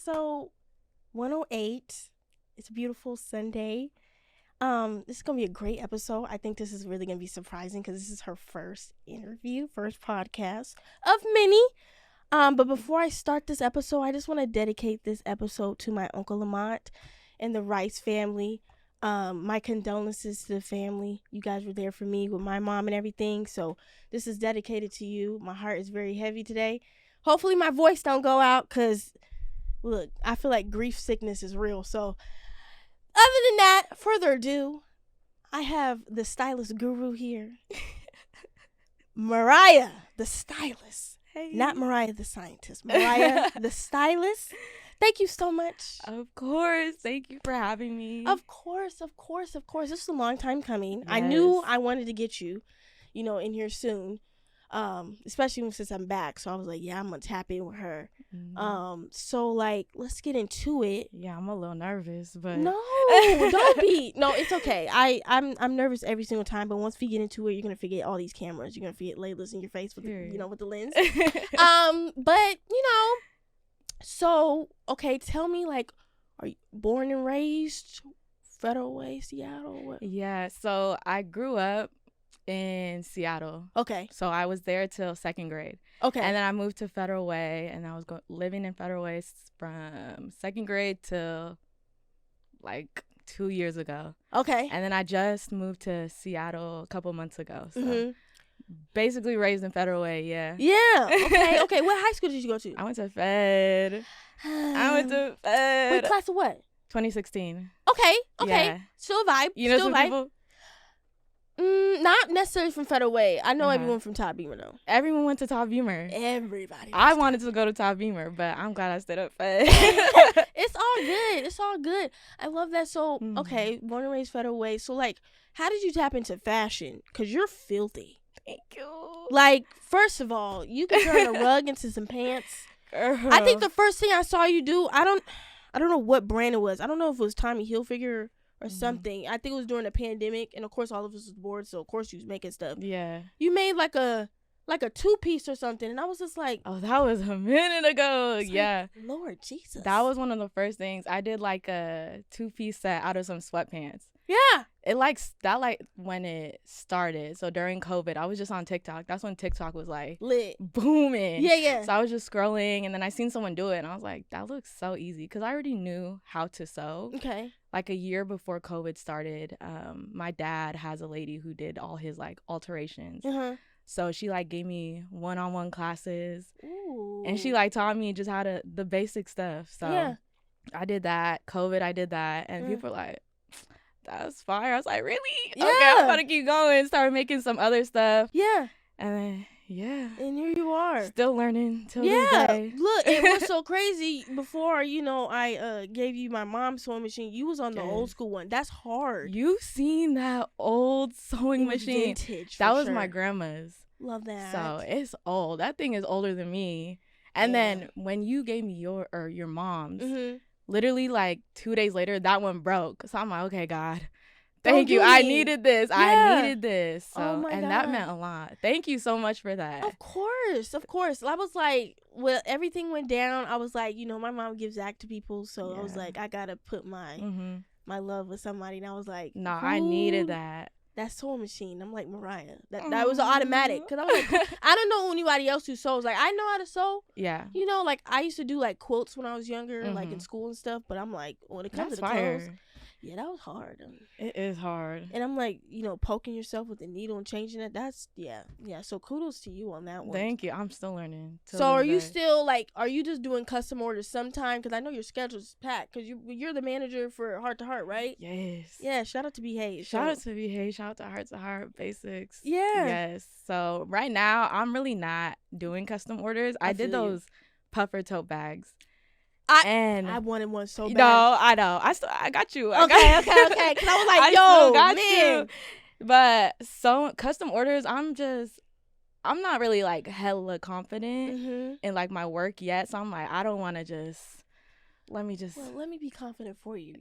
episode 108. It's a beautiful Sunday. This is going to be a great episode. I think this is really going to be surprising because this is her first podcast of many. But before I start this episode, I just want to dedicate this episode to my Uncle Lamont and the Rice family. My condolences to the family. You guys were there for me with my mom and everything. So this is dedicated to you. My heart is very heavy today. Hopefully my voice don't go out because, look, I feel like grief sickness is real. So other than that, further ado, I have the stylist guru here. Mariah, the stylist. Hey. Not Mariah the scientist. Mariah, the stylist. Thank you so much. Of course. Thank you for having me. Of course. This is a long time coming. Yes. I knew I wanted to get you, in here soon. Especially since I'm back. So I was like, yeah, I'm going to tap in with her. Mm. So let's get into it. Yeah, I'm a little nervous, but No, don't be. No, it's okay. I'm nervous every single time, but once we get into it, you're going to forget all these cameras. You're going to forget Layla's in your face with with the lens. But so, okay, tell me, are you born and raised Federal Way, Seattle? What? Yeah, so I grew up in Seattle. Okay. So I was there till second grade. Okay. And then I moved to Federal Way, and I was living in Federal Way from second grade till 2 years ago. Okay. And then I just moved to Seattle a couple months ago. So basically raised in Federal Way, yeah. Yeah. Okay. What high school did you go to? I went to Fed. Wait, class of what? 2016. Okay. Yeah. Still a vibe. You know Still some a vibe. people? Not necessarily from Federal Way. I know everyone from Top Beamer though. Everyone went to Top Beamer. Everybody. I wanted to go to Top Beamer, but I'm glad I stayed up Fed. It's all good. I love that. So, okay, born and raised Federal Way. So, how did you tap into fashion? Because you're filthy. Thank you. First of all, you can turn a rug into some pants. Girl. I think the first thing I saw you do, I don't know what brand it was. I don't know if it was Tommy Hilfiger or something. I think it was during the pandemic, and of course all of us was bored, so of course you was making stuff. Yeah. You made like a 2-piece or something, and I was just like, oh, that was a minute ago. Yeah. Lord Jesus. That was one of the first things. I did a 2-piece set out of some sweatpants. Yeah. It when it started. So during COVID, I was just on TikTok. That's when TikTok was lit, booming. Yeah. So I was just scrolling, and then I seen someone do it, and I was like, that looks so easy, because I already knew how to sew. Okay. A year before COVID started, my dad has a lady who did all his alterations. So she gave me one-on-one classes. Ooh. And she taught me just how to the basic stuff. So yeah. I did that. COVID, I did that, and people were like, that's fire. I was like, really? Yeah. Okay, I'm gonna keep going. Started making some other stuff. Yeah. And then and here you are. Still learning till this day. Look, it was so crazy. Before, I gave you my mom's sewing machine. You was on the old school one. That's hard. You've seen that old sewing machine. Vintage. That was my grandma's. Love that. So it's old. That thing is older than me. And then when you gave me your mom's, literally 2 days later, that one broke. So I'm like, okay, God. Thank you. I needed this. Yeah. I needed this. So, and that meant a lot. Thank you so much for that. Of course. I was like, when everything went down, I was like, my mom gives back to people. So I was like, I got to put my love with somebody. And I was like, no, I needed that. That sewing machine. I'm like, Mariah. That was automatic. Because I was like, I don't know anybody else who sews. I know how to sew. Yeah. I used to do quilts when I was younger, in school and stuff. But I'm like, when it comes to the clothes. Yeah, that was hard. It is hard. And I'm like, poking yourself with the needle and changing it. That's, yeah. So kudos to you on that one. Thank you. I'm still learning. So are you still, are you just doing custom orders sometime? Because I know your schedule's packed. Because you're the manager for Heart to Heart, right? Yes. Yeah, shout out to Behave. Shout out to Heart to Heart Basics. Yeah. Yes. So right now, I'm really not doing custom orders. I did those puffer tote bags. I wanted one so bad. No, I know. I got you. Okay. Because I was like, man. But so custom orders, I'm not really hella confident in my work yet. So I'm like, I don't want to let me be confident for you.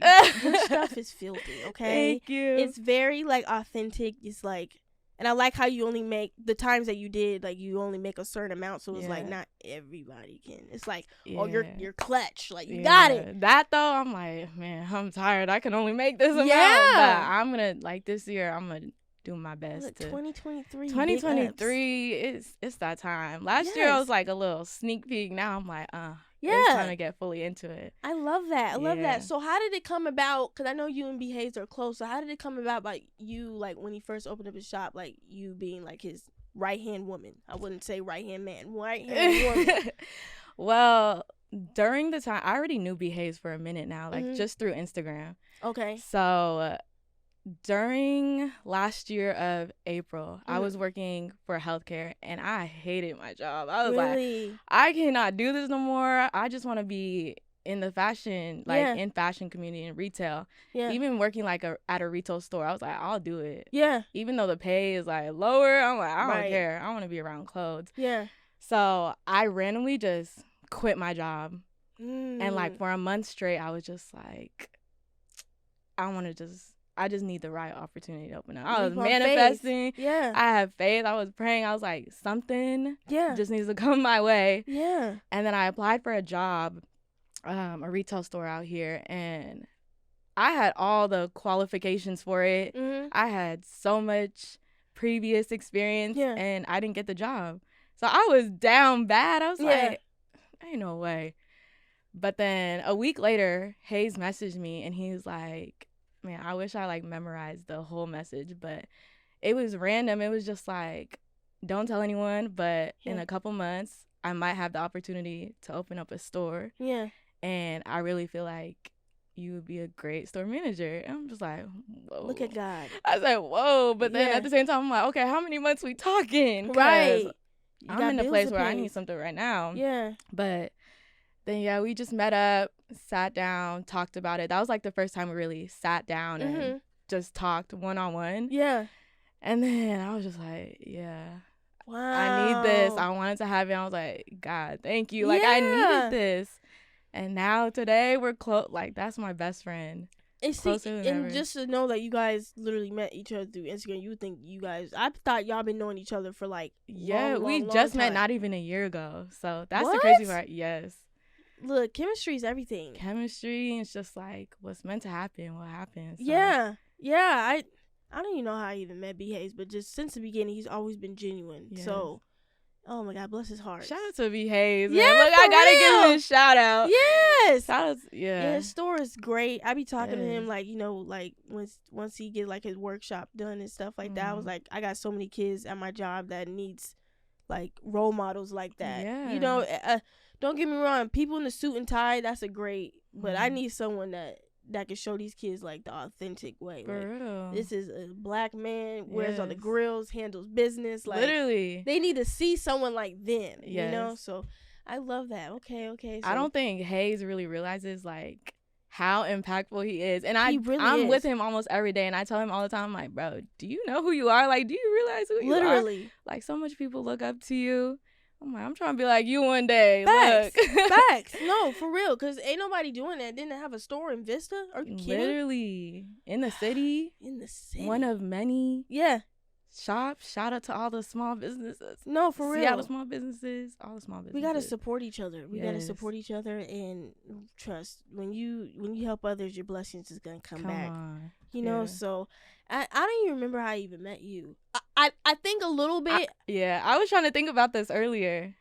Your stuff is filthy, okay? Thank you. It's very authentic. It's And I like how you only make the times that you did, like you only make a certain amount, so it's like not everybody can. It's like, oh, you're clutch, like you got it. That though, I'm like, man, I'm tired. I can only make this amount. But I'm gonna like this year. I'm gonna do my best. Look, 2023. 2023. It's that time. Last year I was like a little sneak peek. Now I'm like, it's time to get fully into it. I love that. I love that. So how did it come about? Because I know you and B. Hayes are close. So how did it come about, like, you, like, when he first opened up his shop, like, you being, like, his right-hand woman? I wouldn't say right-hand man. Right-hand woman. Well, during the time, I already knew B. Hayes for a minute now, like, just through Instagram. Okay. So during last year of April, I was working for healthcare, and I hated my job. I was like, I cannot do this no more. I just want to be in the fashion, like in fashion community and retail. Yeah. Even working like at a retail store, I was like, I'll do it. Yeah. Even though the pay is like lower, I'm like, I don't care. I want to be around clothes. Yeah. So I randomly just quit my job. And like for a month straight, I was just like, I just need the right opportunity to open up. I was manifesting. Yeah. I have faith. I was praying. I was like, something just needs to come my way. Yeah. And then I applied for a job, a retail store out here, and I had all the qualifications for it. I had so much previous experience, and I didn't get the job. So I was down bad. I was like, ain't no way. But then a week later, Hayes messaged me, and he was like, man, I wish I like memorized the whole message, but it was random. It was just like, don't tell anyone, but in a couple months, I might have the opportunity to open up a store. Yeah. And I really feel like you would be a great store manager. And I'm just like, whoa. Look at God. I was like, whoa. But then at the same time, I'm like, okay, how many months we talking? Right. I'm in a place where I need something right now. Yeah. But then, we just met up, sat down, talked about it. That was, like, the first time we really sat down and just talked one-on-one. Yeah. And then I was just like, wow. I need this. I wanted to have it. I was like, God, thank you. Like, I needed this. And now today we're close. Like, that's my best friend. And just to know that you guys literally met each other through Instagram, you would think you guys, I thought y'all been knowing each other for, like, we just met not even a year ago. So that's the crazy part. Yes. Look, chemistry is everything. Chemistry, it's just like what's meant to happen, what happens. So. Yeah. I don't even know how I even met B. Hayes, but just since the beginning, he's always been genuine. Yes. So, oh my God, bless his heart. Shout out to B. Hayes, man. Yeah, look, I gotta give him a shout out. Yes. Shout out, yeah. His store is great. I be talking to him, like, you know, like once he get like his workshop done and stuff like that. I was like, I got so many kids at my job that needs like role models like that. Yeah. You know, don't get me wrong, people in the suit and tie, that's a great, but I need someone that can show these kids like the authentic way. For real. This is a black man, wears all the grills, handles business. Like, literally. They need to see someone like them, you know? So I love that. Okay. So, I don't think Hayes really realizes like how impactful he is. And I'm with him almost every day, and I tell him all the time, I'm like, bro, do you know who you are? Like, do you realize who you are? Literally. Like, so much people look up to you. I'm trying to be like you one day. Facts. Look. Facts. No, for real. Because ain't nobody doing that. Didn't have a store in Vista? Are you kidding? Literally. In the city. One of many. Yeah. Shops. Shout out to all the small businesses. No, for real. Seattle small businesses. All the small businesses. We got to support each other. We got to support each other, and trust. When you help others, your blessings is going to come back. On. You know, so I don't even remember how I even met you. I think a little bit. I was trying to think about this earlier.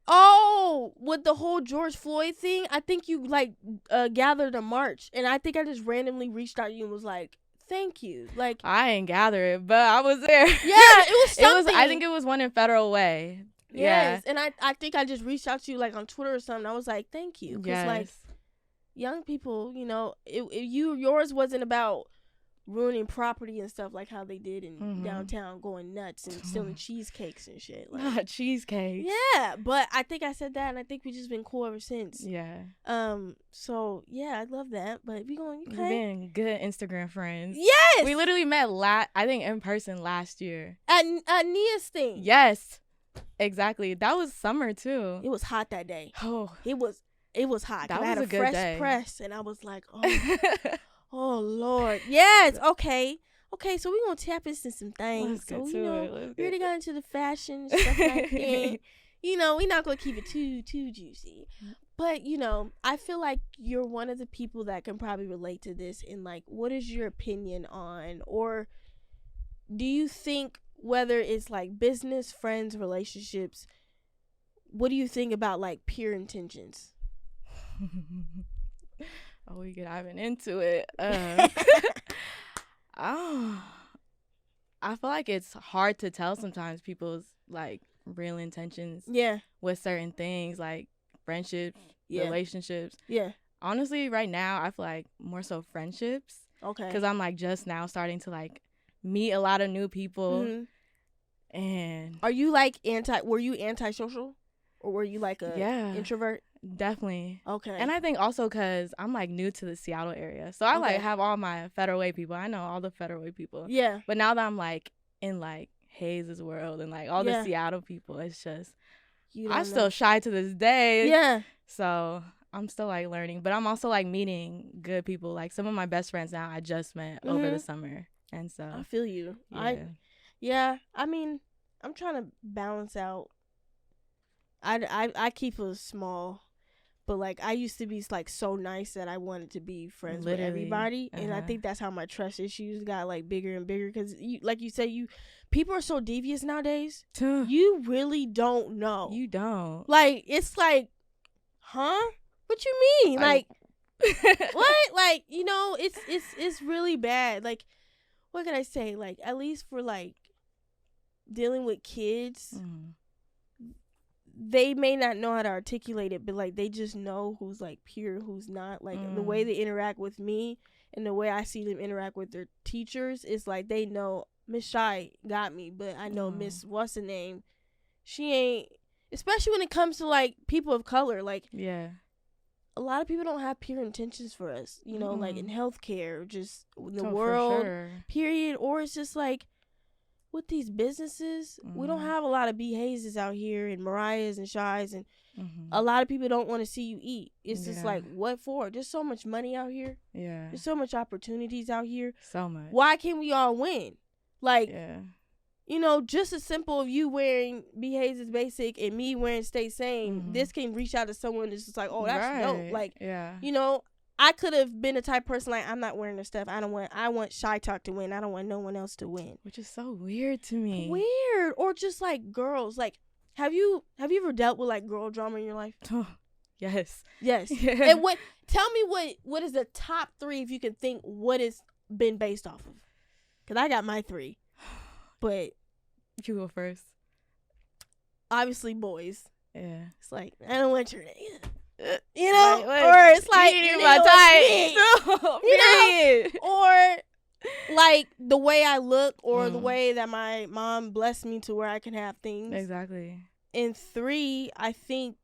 Oh, with the whole George Floyd thing, I think you like gathered a march, and I think I just randomly reached out to you and was like, "Thank you." Like, I ain't gather it, but I was there. Yeah, it was something. I think it was one in Federal Way. Yes, and I think I just reached out to you like on Twitter or something. I was like, "Thank you," because like young people, you know, yours wasn't about ruining property and stuff like how they did in downtown, going nuts and stealing cheesecakes and shit. Like, not cheesecakes. Yeah, but I think I said that, and I think we just been cool ever since. Yeah. So yeah, I love that. But we going We've been good Instagram friends. Yes. We literally met I think in person last year at Nia's thing. Yes. Exactly. That was summer too. It was hot that day. Oh, it was hot. That was I had a good fresh day. press, and I was like, oh. Oh, Lord. Yes. Okay. Okay, so we're gonna tap into some things. Let's get to it. We already got into the fashion and stuff like that. We're not gonna keep it too juicy. But, I feel like you're one of the people that can probably relate to this. And, like, what is your opinion on, or do you think, whether it's like business, friends, relationships, what do you think about like pure intentions? We get diving into it. I feel like it's hard to tell sometimes people's like real intentions. Yeah. With certain things like friendships, relationships. Yeah. Honestly, right now I feel like more so friendships. Okay. Because I'm like just now starting to like meet a lot of new people. Mm-hmm. And are you like were you antisocial, or were you like a introvert? Definitely. Okay. And I think also because I'm like new to the Seattle area, so I like have all my Federal Way people. I know all the Federal Way people. Yeah. But now that I'm like in like Hayes' world and like all the Seattle people, it's just I'm still shy to this day. Yeah. So I'm still like learning, but I'm also like meeting good people. Like some of my best friends now I just met over the summer, and so I feel you. Yeah. I mean, I'm trying to balance out. I keep it small, but like I used to be like so nice that I wanted to be friends with everybody, and I think that's how my trust issues got like bigger and bigger. Because like you said, people are so devious nowadays. You really don't know. You don't. Like it's like, huh? What you mean? Like what? Like it's really bad. Like what can I say? Like at least for like dealing with kids, they may not know how to articulate it, but like they just know who's like pure, who's not. Like the way they interact with me and the way I see them interact with their teachers is like they know Miss Shai got me, but I know Miss what's the name, she ain't. Especially when it comes to like people of color, like a lot of people don't have pure intentions for us, like in healthcare, just in the world, period. Or it's just like with these businesses, we don't have a lot of B. Hayeses out here and Mariahs and Shais, and a lot of people don't want to see you eat. It's just like, what for? There's so much money out here. Yeah. There's so much opportunities out here. So much. Why can't we all win? Like, just as simple of you wearing B. Hayes' basic and me wearing Stay Sane, this can reach out to someone that's just like, oh, that's dope. Like, I could have been the type of person like, I'm not wearing this stuff. I want Shy Talk to win. I don't want no one else to win. Which is so weird to me. Weird. Or just like girls. Like, have you ever dealt with like girl drama in your life? Yes. Yes. Yeah. And tell me what is the top 3 if you can think what it's been based off of? Because I got my 3. But you go first. Obviously boys. Yeah. It's like, I don't want your like, or it's like my type. Or like the way I look, or the way that my mom blessed me to where I can have things. Exactly. And 3, I think,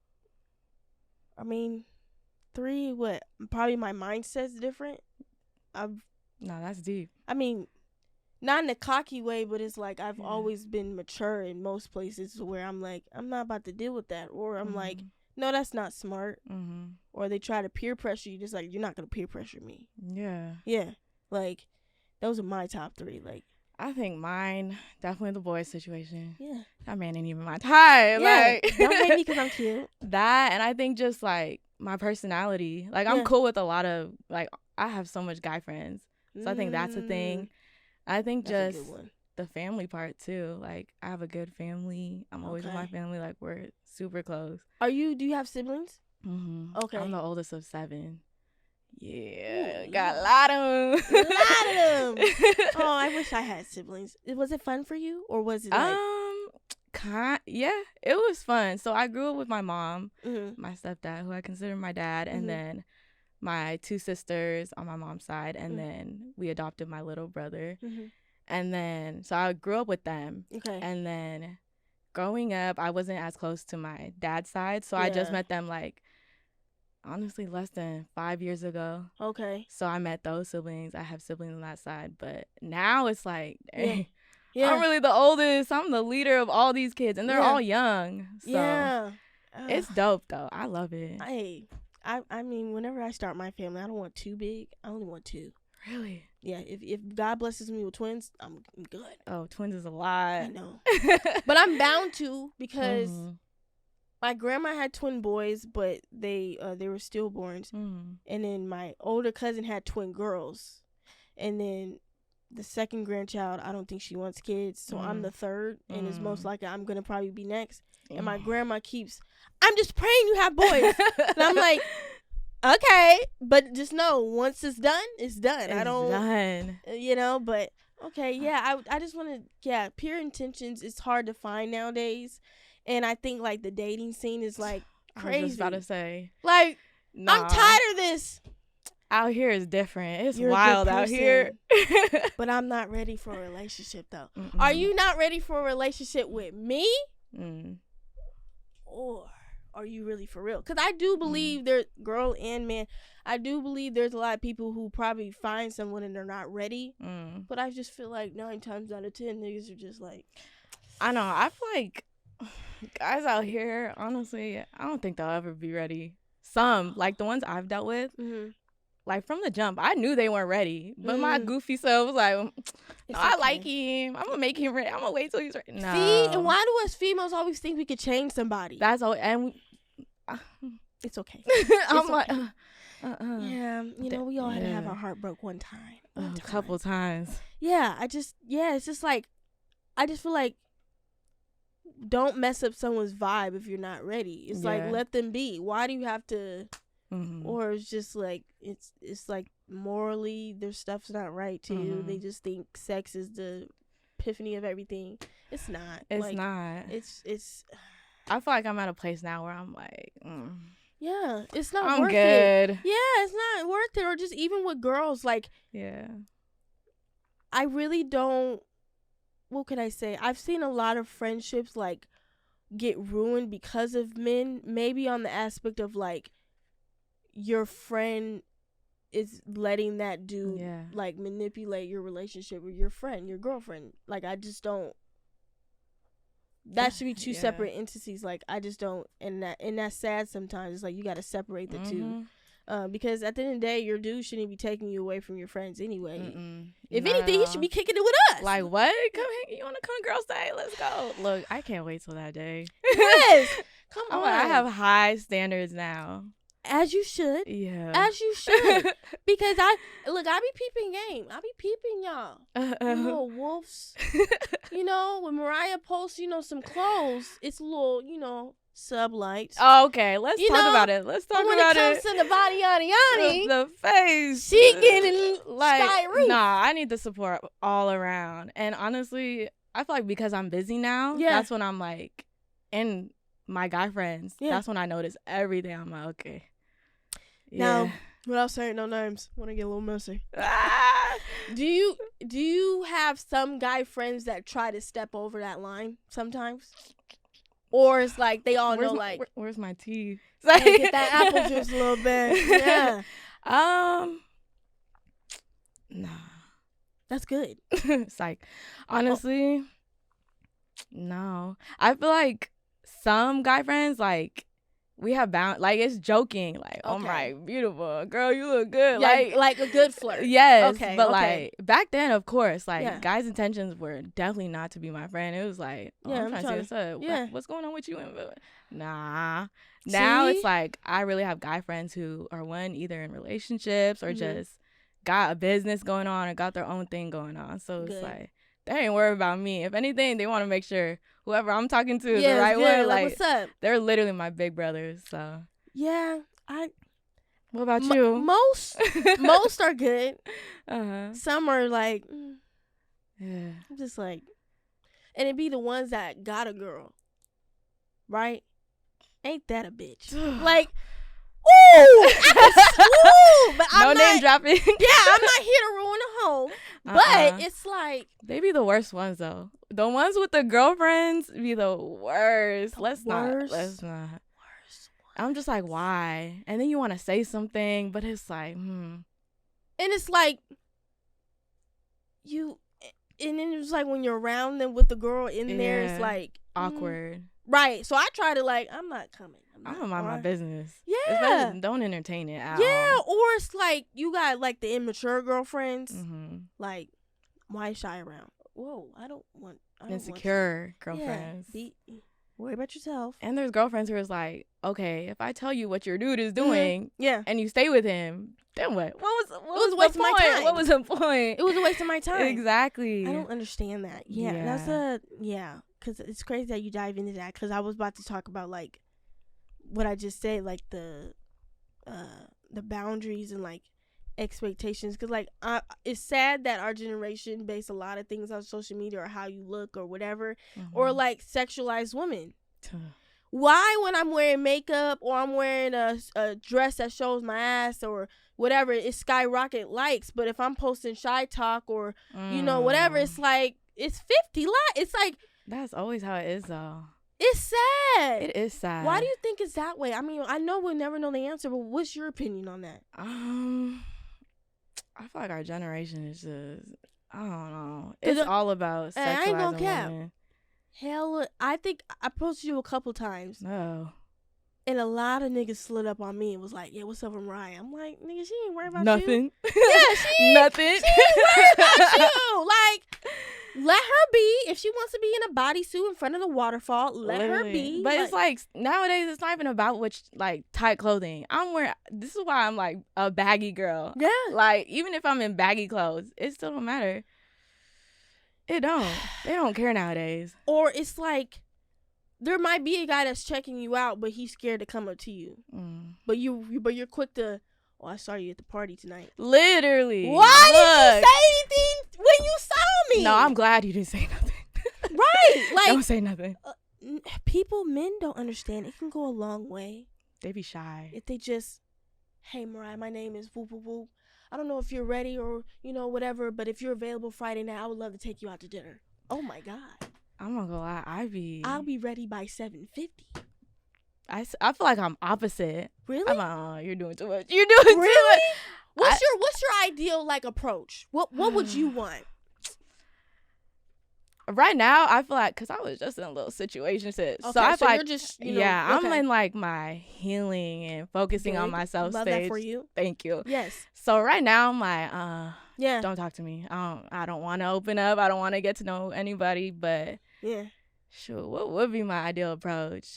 3, what? Probably my mindset's different. No, that's deep. Not in a cocky way, but it's like I've always been mature in most places where I'm like, I'm not about to deal with that. Or I'm like, no, that's not smart. Or they try to peer pressure you, just like, you're not going to peer pressure me. Yeah. Yeah. Like, those are my top 3. Like, I think mine, definitely the boys situation. Yeah. That man ain't even my type. Yeah. Like, don't hate me because I'm cute. That, and I think just like my personality. Like, I'm cool with a lot of, like, I have so much guy friends. So I think that's a thing. I think that's just the family part too. Like, I have a good family. I'm always with my family. Like, we're super close. Do you have siblings? Okay. I'm the oldest of 7. Yeah. Ooh, got a lot of them. Oh, I wish I had siblings. Was it fun for you, or was it like... Yeah, it was fun. So I grew up with my mom, my stepdad, who I consider my dad, and then my 2 sisters on my mom's side, and then we adopted my little brother. And then, so I grew up with them. Okay. And then growing up, I wasn't as close to my dad's side, so I just met them, like, honestly, less than 5 years ago. Okay. So I met those siblings. I have siblings on that side, but now it's like, dang, I'm really the oldest. I'm the leader of all these kids, and they're all young. So it's dope, though. I love it. I mean, whenever I start my family, I don't want too big. I only want 2. Really? Yeah, if God blesses me with twins, I'm good. Oh, twins is a lot. I know. But I'm bound to, because my grandma had twin boys, but they were stillborns. And then my older cousin had twin girls. And then the second grandchild, I don't think she wants kids, so I'm the third, and it's most likely I'm gonna probably be next. And my grandma keeps, I'm just praying you have boys. And I'm like, okay, but just know once it's done, it's done. I don't done. But okay, yeah, I just want to, pure intentions is hard to find nowadays, and I think like the dating scene is like crazy. I was just about to say, like, I'm tired of this. Out here is different. It's wild out here. But I'm not ready for a relationship, though. Are you not ready for a relationship with me? Or are you really for real? Because I do believe there's, girl and man, I do believe there's a lot of people who probably find someone and they're not ready. But I just feel like 9 times out of 10, niggas are just like... I know. I feel like guys out here, honestly, I don't think they'll ever be ready. Some, like the ones I've dealt with, like from the jump, I knew they weren't ready. But my goofy self was like, no, I like him. I'm going to make him ready. I'm going to wait till he's ready. No. See, and why do us females always think we could change somebody? That's all. And it's okay. I'm like, yeah, we all had to have our heart broke one time. A couple times. Yeah, it's just like, I just feel like, don't mess up someone's vibe if you're not ready. It's like, let them be. Why do you have to... Or it's just like it's like morally their stuff's not right to you. They just think sex is the epiphany of everything. It's not. It's not. It's I feel like I'm at a place now where I'm like, yeah, it's not worth it. Yeah, it's not worth it. Or just even with girls, like, I really don't. What can I say? I've seen a lot of friendships like get ruined because of men. Maybe on the aspect of like, your friend is letting that dude like manipulate your relationship with your friend, your girlfriend. Like, I just don't. That should be two separate entities. Like, I just don't, and that's sad sometimes. It's like you got to separate the two, because at the end of the day, your dude shouldn't be taking you away from your friends anyway. If anything, he should be kicking it with us. Like, what? Come here, you want to come girls' day? Let's go. Look, I can't wait till that day. Yes, come on. I have high standards now. As you should. Yeah. As you should. Because I be peeping game. I be peeping y'all. You little wolves. When Mariah posts, some clothes, it's a little, sub lights. Oh, okay. Let's talk about it. Let's talk about it. When it comes to the body yada the face. She getting like, sky roof. Nah, I need the support all around. And honestly, I feel like because I'm busy now, that's when I'm like, and my guy friends, that's when I notice everything. I'm like, okay. Now, without saying no names, want to get a little messy. Do you have some guy friends that try to step over that line sometimes? Or it's like they all know, like... Where's my tea? Get that apple juice a little bit. Yeah. Nah. That's good. It's like, honestly, no. I feel like some guy friends, like... We have like, it's joking, like, oh my, beautiful girl, you look good, like a good flirt. Yes, but like back then, of course, like guys' intentions were definitely not to be my friend. It was like, I'm trying to see what's up. Yeah, what's going on with you? Nah. Now it's like I really have guy friends who are either in relationships or just got a business going on or got their own thing going on. So it's like they ain't worried about me. If anything, they want to make sure whoever I'm talking to is the right one. Like, what's up? They're literally my big brothers. So yeah, What about you? Most are good. Some are like, I'm just like, and it be the ones that got a girl, right? Ain't that a bitch? Like, ooh, but I'm no name dropping. I'm not here to ruin a home. But it's like, they be the worst ones though. The ones with the girlfriends be the worst. Let's not. I'm just like, why? And then you want to say something, but it's like, And it's like, and then it's like when you're around them with the girl in there, it's like awkward. Right. So I try to like, I'm not coming. I don't mind my business. Yeah. Especially don't entertain it at Yeah. all. Or it's like you got like the immature girlfriends. Mm-hmm. Like, why is Shai around? Whoa, I don't want Insecure girlfriends. Yeah. Worry about yourself. And there's girlfriends who is like, okay, if I tell you what your dude is doing, yeah, and you stay with him, then what? What was a waste of my time. What was the point? It was a waste of my time. Exactly. I don't understand that. Yeah. Because it's crazy that you dive into that. Because I was about to talk about like what I just said, like the boundaries and like expectations. Because like it's sad that our generation based a lot of things on social media or how you look or whatever, or like sexualize women. Why, when I'm wearing makeup or I'm wearing a dress that shows my ass or whatever, it skyrocket likes, but if I'm posting Shai talk or you know whatever, it's like it's 50 likes. It's like that's always how it is though. It's sad. It is sad. Why do you think it's that way? I mean, I know we'll never know the answer, but what's your opinion on that? I feel like our generation is just, I don't know. It's all about sexualizing I ain't gonna cap. Women. Hell, I think I posted you a couple times. No. And a lot of niggas slid up on me and was like, yeah, what's up with Mariah? I'm like, nigga, she ain't worried about nothing. You. Yeah, she nothing. She ain't worried about you. Like, let her be. If she wants to be in a bodysuit in front of the waterfall, let her be. But it's like, nowadays, it's not even about which, like, tight clothing. This is why I'm, like, a baggy girl. Yeah. Like, even if I'm in baggy clothes, it still don't matter. It don't. They don't care nowadays. Or it's like, there might be a guy that's checking you out, but he's scared to come up to you. But you're quick to, oh, I saw you at the party tonight. Literally. Why didn't you say anything when you saw me? No, I'm glad you didn't say nothing. Right. Like, don't say nothing. Men don't understand. It can go a long way. They be shy. If they just, hey, Mariah, my name is whoop, whoop, whoop. I don't know if you're ready or, you know, whatever, but if you're available Friday night, I would love to take you out to dinner. Oh, my God. I'm not gonna lie, I'll be ready by 7:50. I feel like I'm opposite. Really? I'm like, oh, you're doing too much. You're doing really? too much. What's your ideal like approach? What would you want? Right now, I feel like, because I was just in a little situation. So I feel like, you're just, I'm in like my healing and focusing on myself Love stage. That for you. Thank you. Yes. So right now, I'm like, don't talk to me. I don't want to open up. I don't want to get to know anybody. But sure, what would be my ideal approach?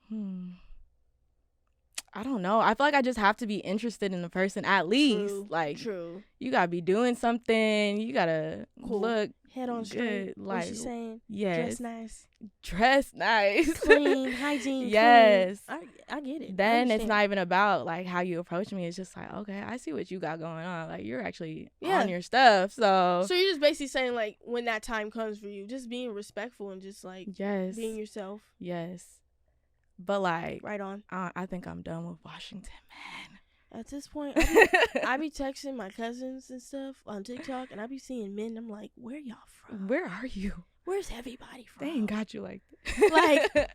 I don't know. I feel like I just have to be interested in the person at least. True. You gotta be doing something. You gotta look head on straight. Like, what you saying? Yes. Dress nice. Clean, hygiene. Yes. Clean. I get it. Then it's not even about like how you approach me. It's just like, okay, I see what you got going on. Like, you're actually on your stuff. So you're just basically saying like, when that time comes for you, just being respectful and just like being yourself. Yes. But like, right on. I think I'm done with Washington, man. At this point, I be texting my cousins and stuff on TikTok, and I be seeing men. I'm like, where y'all from? Where are you? Where's everybody from? They ain't got you like that. Like, and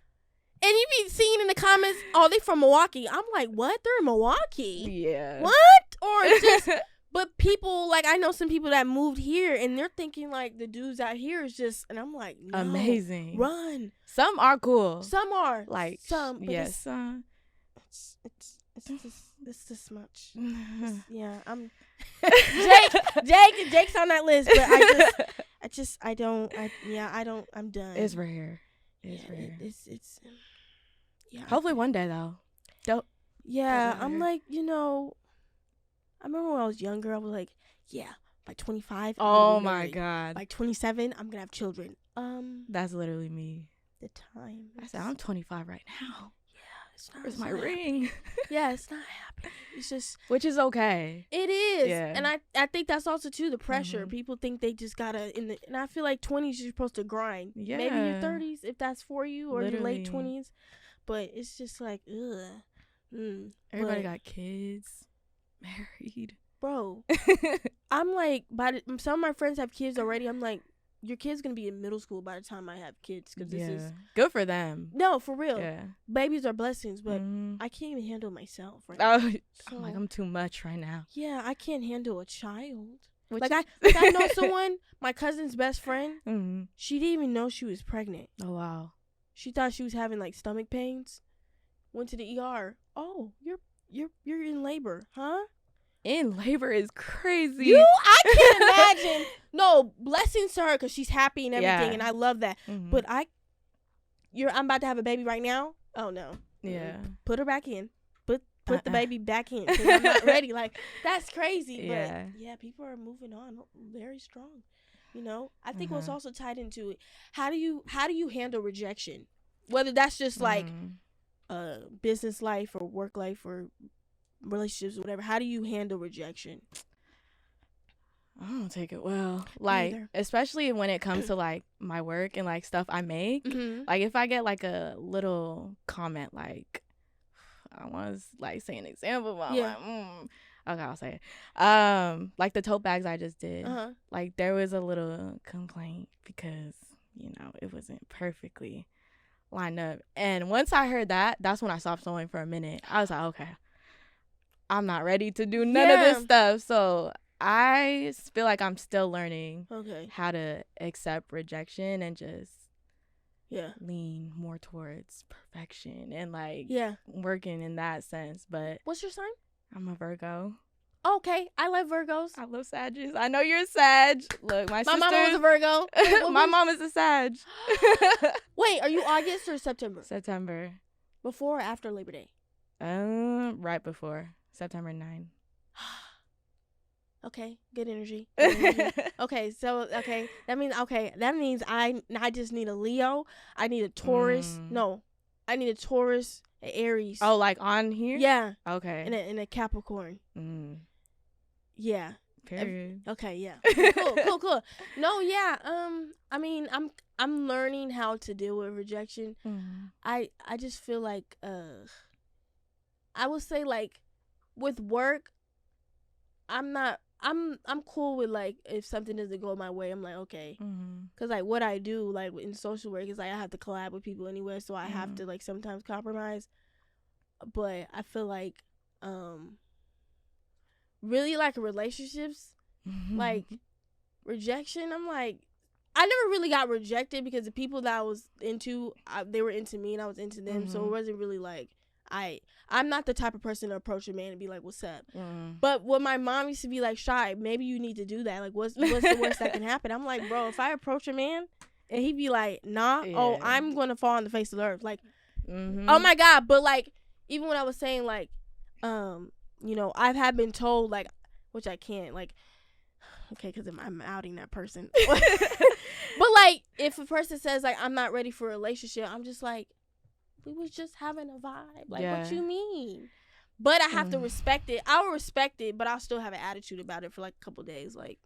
you be seeing in the comments, oh, they from Milwaukee. I'm like, what? They're in Milwaukee? Yeah. What? Or just, but people, like, I know some people that moved here, and they're thinking, like, the dudes out here is just, and I'm like, no, amazing. Run. Some are cool. Some are. Like, some. But yes. It's this much. I'm Jake's on that list, but I'm done. It's rare. It's yeah. Hopefully one day though. Dope. Yeah, I'm like, I remember when I was younger, I was like, by 25. Oh my God. By 27, I'm gonna have children. That's literally me. The time. I said I'm 25 right now. It's not. Where's my ring? Yeah, it's not happening. It's just, which is okay. It is, and I think that's also too the pressure. People think they just gotta and I feel like 20s you're supposed to grind. Yeah, maybe your 30s if that's for you, or your late 20s. But it's just like, everybody got kids, married, bro. I'm like, some of my friends have kids already. I'm like, your kid's gonna be in middle school by the time I have kids, because this is good for them. No, for real. Yeah, babies are blessings, but I can't even handle myself right now. So, I'm like, I'm too much right now. Yeah, I can't handle a child. I know someone, my cousin's best friend. She didn't even know she was pregnant. Oh wow. She thought she was having like stomach pains. Went to the ER. Oh, you're in labor, huh? In labor is crazy. I can't imagine. No, blessings to her because she's happy and everything, Yeah. and I love that. Mm-hmm. But I'm about to have a baby right now. Oh no. Yeah. Put her back in. Put the baby back in. 'Cause I'm not ready. Like, that's crazy. Yeah. But yeah, people are moving on very strong. You know, I think what's also tied into it. How do you handle rejection? Whether that's just like business life or work life or relationships, or whatever. How do you handle rejection? I don't take it well. Like, especially when it comes to like my work and like stuff I make. Mm-hmm. Like, if I get like a little comment, like, I want to like say an example, but I'm like, okay, I'll say it. Like the tote bags I just did. Like, there was a little complaint because, you know, it wasn't perfectly lined up. And once I heard that, that's when I stopped sewing for a minute. I was like, okay, I'm not ready to do none of this stuff. So I feel like I'm still learning how to accept rejection and just lean more towards perfection and like working in that sense. But what's your sign? I'm a Virgo. Okay, I love Virgos. I love Sagittarius. I know you're a Sag. Look, my mom was a Virgo. My mom is a Sag. Wait, are you August or September? September. Before or after Labor Day? Right before. September 9. Okay, good energy. Okay, that means I just need a Leo. I need a Taurus. No, I need a Taurus, an Aries. Oh, like on here? Yeah. Okay. And a Capricorn. Yeah. Period. Okay, yeah. Cool. No, yeah. I mean, I'm learning how to deal with rejection. I just feel like I would say like with work, I'm cool with like if something doesn't go my way, I'm like okay, because like what I do like in social work is like I have to collab with people anyway, so I have to like sometimes compromise. But I feel like really like relationships, like rejection. I'm like I never really got rejected because the people that I was into, they were into me and I was into them, so it wasn't really like I'm not the type of person to approach a man and be like, what's up? But when my mom used to be like, Shai, maybe you need to do that. Like, what's the worst that can happen? I'm like, bro, if I approach a man and he be like, nah, I'm going to fall on the face of the earth. Like, oh my God. But like, even when I was saying like, you know, I have been told like, which I can't like, okay, because I'm outing that person. But like, if a person says like, I'm not ready for a relationship, I'm just like, we was just having a vibe. Like, what you mean? But I have to respect it. I'll respect it, but I'll still have an attitude about it for like a couple days. Like,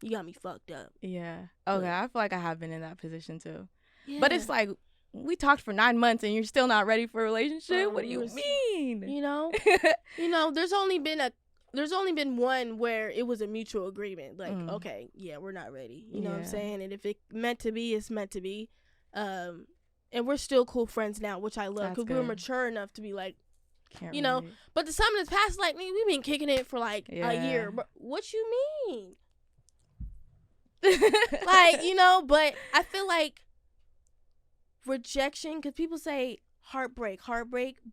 you got me fucked up. Yeah. Okay, I feel like I have been in that position too. Yeah. But it's like, we talked for 9 months and you're still not ready for a relationship? What do you mean? You know? There's only been one where it was a mutual agreement. Like, okay, yeah, we're not ready. You know what I'm saying? And if it meant to be, it's meant to be. And we're still cool friends now, which I love because we're mature enough to be like, you know. But the summer that's passed, like, we've been kicking it for like a year. But what you mean? Like, you know, but I feel like rejection, because people say heartbreak,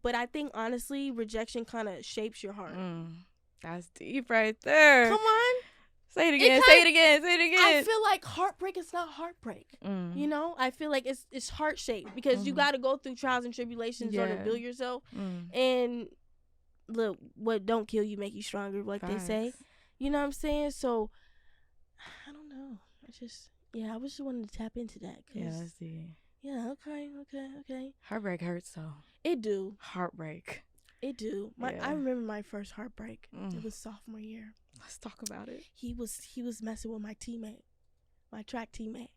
but I think honestly, rejection kind of shapes your heart. That's deep right there. Come on. Say it again. I feel like heartbreak is not heartbreak. You know, I feel like it's heart shaped because you got to go through trials and tribulations or to build yourself. And look, what don't kill you make you stronger, like they say. You know what I'm saying? So I don't know. I just I just wanted to tap into that. Let's see. Yeah. Okay. Heartbreak hurts though. It do. Heartbreak. It do. I remember my first heartbreak. It was sophomore year. Let's talk about it. He was messing with my teammate, my track teammate.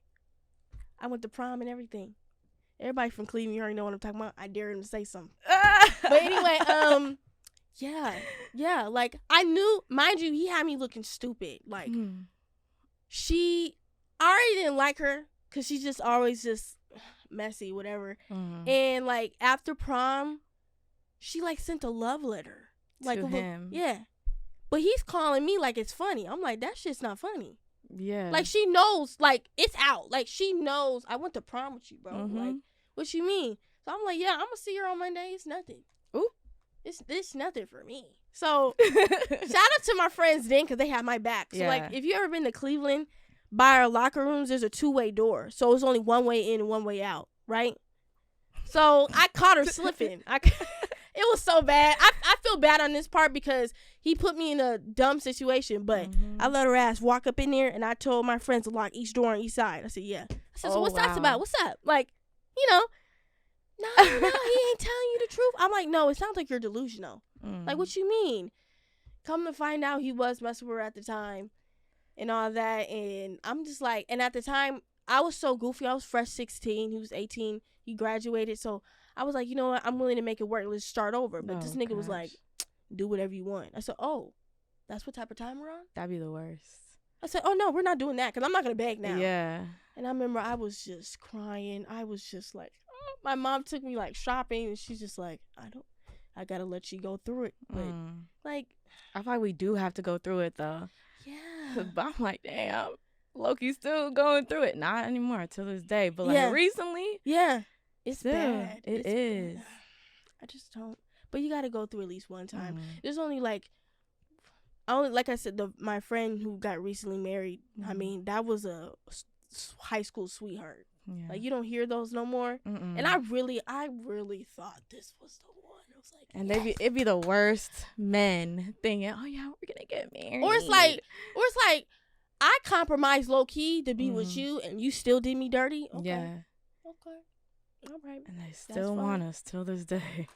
I went to prom and everything. Everybody from Cleveland, you already know what I'm talking about. I dare him to say something. But anyway, yeah. Like I knew, mind you, he had me looking stupid. Like I already didn't like her because she's just always just messy, whatever. And like after prom, she like sent a love letter like to him. Yeah. But he's calling me like it's funny. I'm like, that shit's not funny. Yeah. Like, she knows, like, it's out. Like, she knows I went to prom with you, bro. Like, What you mean? So I'm like, yeah, I'm gonna see her on Monday. It's nothing. Ooh. It's nothing for me. So shout out to my friends then, because they have my back. So like, if you ever been to Cleveland, by our locker rooms, there's a 2-way door. So it's only one way in and one way out, right? So I caught her slipping. It was so bad. I feel bad on this part because he put me in a dumb situation, but I let her ass walk up in there, and I told my friends to lock each door on each side. I said, yeah. I said, so what's that about? What's up? Like, no, he ain't telling you the truth. I'm like, no, it sounds like you're delusional. Like, what you mean? Come to find out, he was messing with her at the time and all that, and I'm just like, and at the time, I was so goofy. I was fresh 16. He was 18. He graduated, so I was like, you know what? I'm willing to make it work. Let's start over. But this nigga was like, do whatever you want. I said, oh, that's what type of time we're on? That'd be the worst. I said, oh, no, we're not doing that because I'm not going to beg now. Yeah. And I remember I was just crying. I was just like, oh. My mom took me like shopping, and she's just like, I got to let you go through it. But like, I feel like we do have to go through it though. Yeah. But I'm like, damn, Loki's still going through it. Not anymore till this day. But like recently. Yeah. It's still, bad. It is. Bad. I just don't. But you got to go through at least one time. There's only like I said, my friend who got recently married. I mean, that was a high school sweetheart. Yeah. Like, you don't hear those no more. And I really thought this was the one. I was like, and it'd be the worst men thinking, oh yeah, we're gonna get married. Or it's like I compromised low key to be with you, and you still did me dirty. Okay. Yeah. Okay. All right. And they still want us till this day.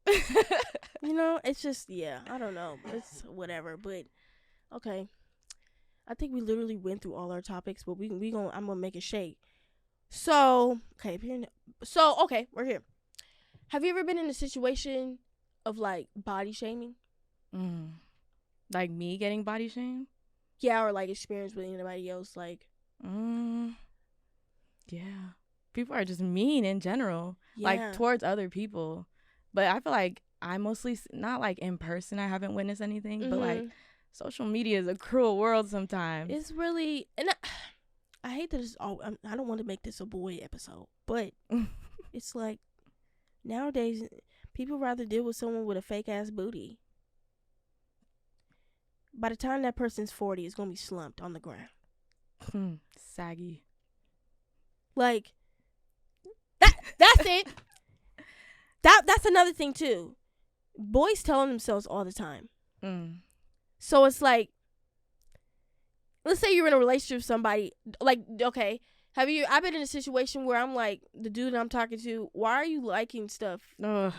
It's just, I don't know. It's whatever. But okay, I think we literally went through all our topics, but I'm gonna make it shake. So okay, we're here. Have you ever been in a situation of like body shaming? Like me getting body shamed? Yeah, or like experience with anybody else, like. Yeah. People are just mean in general, like towards other people. But I feel like I mostly, not like in person, I haven't witnessed anything, but like social media is a cruel world sometimes. It's really, and I hate that I don't want to make this a boy episode, but it's like nowadays people rather deal with someone with a fake ass booty. By the time that person's 40, it's going to be slumped on the ground. Saggy. Like, that's it. That's another thing, too. Boys telling themselves all the time. So it's like, let's say you're in a relationship with somebody. Like, okay, I've been in a situation where I'm like, the dude I'm talking to, why are you liking stuff? Ugh.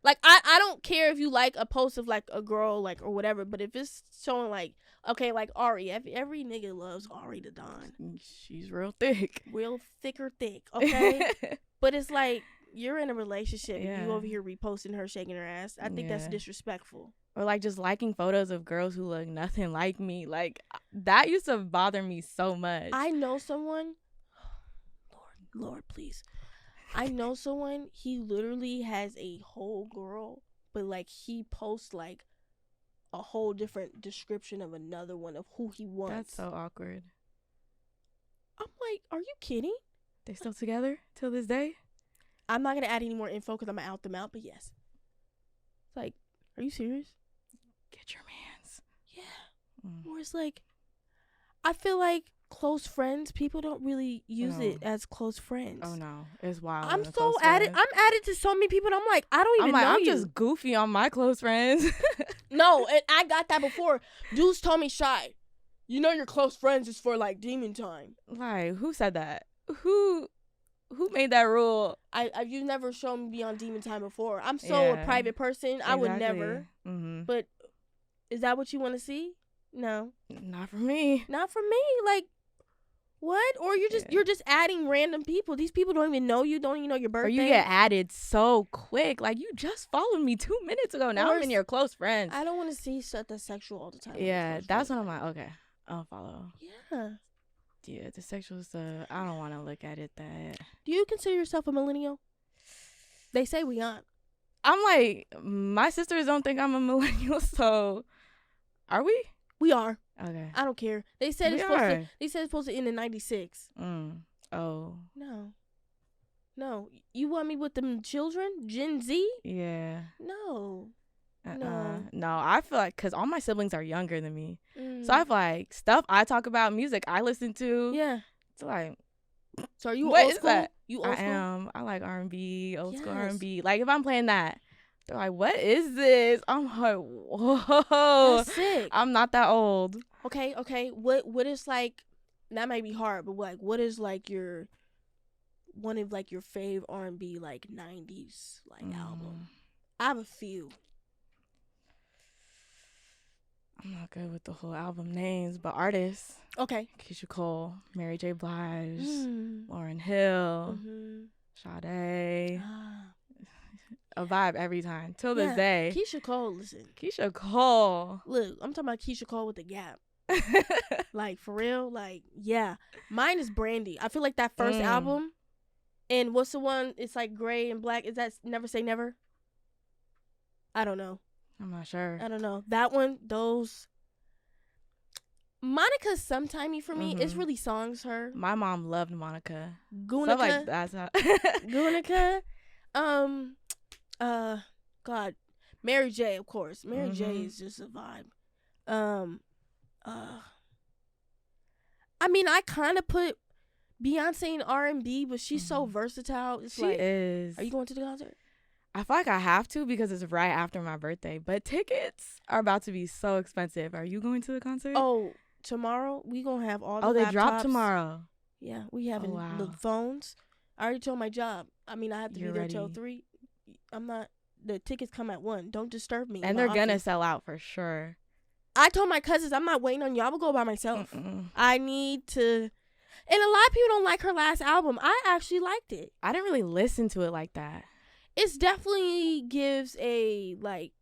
Like, I don't care if you like a post of, like, a girl, like, or whatever, but if it's showing, like, okay, like Ari, every nigga loves Ari the Don. She's real thick. Real thicker thick, okay? But it's like, you're in a relationship and you over here reposting her shaking her ass. I think that's disrespectful. Or, like, just liking photos of girls who look nothing like me. Like, that used to bother me so much. I know someone, Lord, please. I know someone, he literally has a whole girl, but, like, he posts, like, a whole different description of another one of who he wants. That's so awkward. I'm like, are you kidding? They still together till this day? I'm not going to add any more info because I'm going to out them out, but yes. It's like, are you serious? Get your mans. Yeah. Or it's like, I feel like close friends, people don't really use it as close friends. Oh no, it's wild. I'm so added. I'm added to so many people, and I'm like, I don't even know I'm you. just goofy on my close friends. No, and I got that before. Dudes told me, Shai, you know your close friends is for like demon time. Like, who said that? Who made that rule? You've never shown me on demon time before. I'm so a private person. Exactly. I would never. But is that what you want to see? No, not for me. Not for me. Like, what? Or you're just adding random people. These people don't even know you. Don't even know your birthday. Or you get added so quick. Like, you just followed me 2 minutes ago. Now I'm in your close friends. I don't want to see stuff that's sexual all the time. Yeah, that's when I'm like, okay, I'll follow. Yeah. Yeah, the sexual stuff, I don't want to look at it that. Do you consider yourself a millennial? They say we aren't. I'm like, my sisters don't think I'm a millennial, so are we? We are. Okay. I don't care. They said it's supposed to end in 96. Oh. No. You want me with them children? Gen Z? Yeah. No. No, I feel like, because all my siblings are younger than me. So I feel like stuff I talk about, music I listen to. Yeah. It's like, so are you what old is school? that? You old I school? am. I like R&B, old school Yes. R&B. Like, if I'm playing that, they're like, what is this? I'm like, whoa. That's sick. I'm not that old. Okay. What is like, that might be hard, but like, what is like one of like your fave R&B like 90s like album? I have a few. I'm not good with the whole album names, but artists. Okay. Keisha Cole, Mary J. Blige, Lauryn Hill, Sade. A vibe every time. Till this day. Keisha Cole, listen. Keisha Cole. Look, I'm talking about Keisha Cole with the Gap. Like, for real? Like, yeah. Mine is Brandy. I feel like that first album. And what's the one? It's like gray and black. Is that Never Say Never? I don't know. I'm not sure. I don't know. That one, those. Monica's sometimey for me. It's really songs, her. My mom loved Monica. Gunica. Like, that's how. Gunica. God. Mary J, of course. Mary J is just a vibe. I mean, I kind of put Beyonce in R&B, but she's so versatile. She is. Are you going to the concert? I feel like I have to because it's right after my birthday. But tickets are about to be so expensive. Are you going to the concert? Oh, tomorrow we gonna have all the laptops. They drop tomorrow. Yeah, we have the phones. I already told my job. I mean, I have to be there till 3. I'm not. The tickets come at 1. Don't disturb me. And they're gonna sell out for sure. I told my cousins I'm not waiting on you. I will go by myself. I need to. And a lot of people don't like her last album. I actually liked it. I didn't really listen to it like that. It's definitely gives a like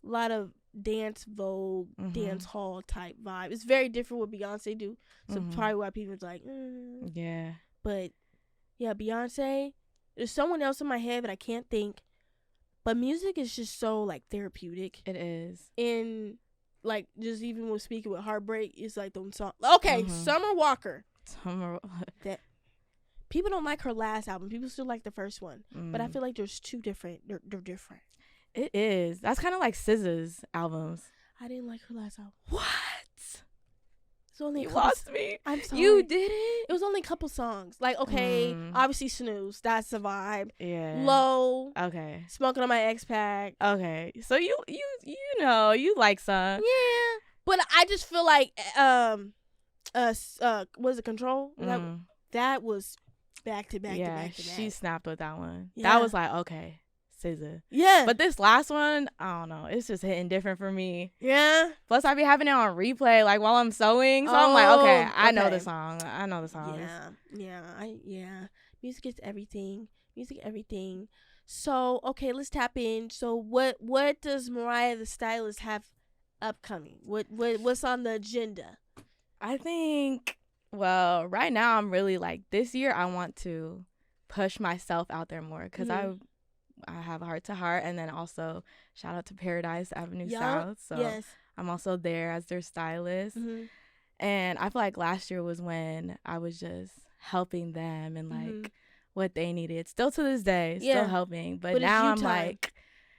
lot of dance vogue, dance hall type vibe. It's very different what Beyonce do. So probably why people's like, yeah. But yeah, Beyonce. There's someone else in my head, but I can't think. But music is just so like therapeutic. It is. And like just even with speaking with heartbreak, it's like those songs. Okay, Summer Walker. That people don't like her last album. People still like the first one. But I feel like there's two different. They're different. It is. That's kind of like SZA's albums. I didn't like her last album. What? It's only you lost me. I'm sorry. You did it? It was only a couple songs. Like, okay, obviously Snooze. That's the vibe. Yeah. Low. Okay. Smoking on my X-Pac. Okay. So you know, you like some. Yeah. But I just feel like, was it Control? That was back to back to back to back. She snapped with that one. Yeah. That was like, okay. SZA. Yeah. But this last one, I don't know. It's just hitting different for me. Yeah. Plus, I be having it on replay, like, while I'm sewing. So I'm like, okay, I know the song. I know the songs. Yeah. Music is everything. So, okay, let's tap in. So, what does Mariah the Stylist have upcoming? What's on the agenda? I think, well, right now I'm really like, this year I want to push myself out there more because I have a heart to heart, and then also shout out to Paradise Avenue South. So I'm also there as their stylist. And I feel like last year was when I was just helping them and like what they needed. Still to this day, still helping. But now I'm like,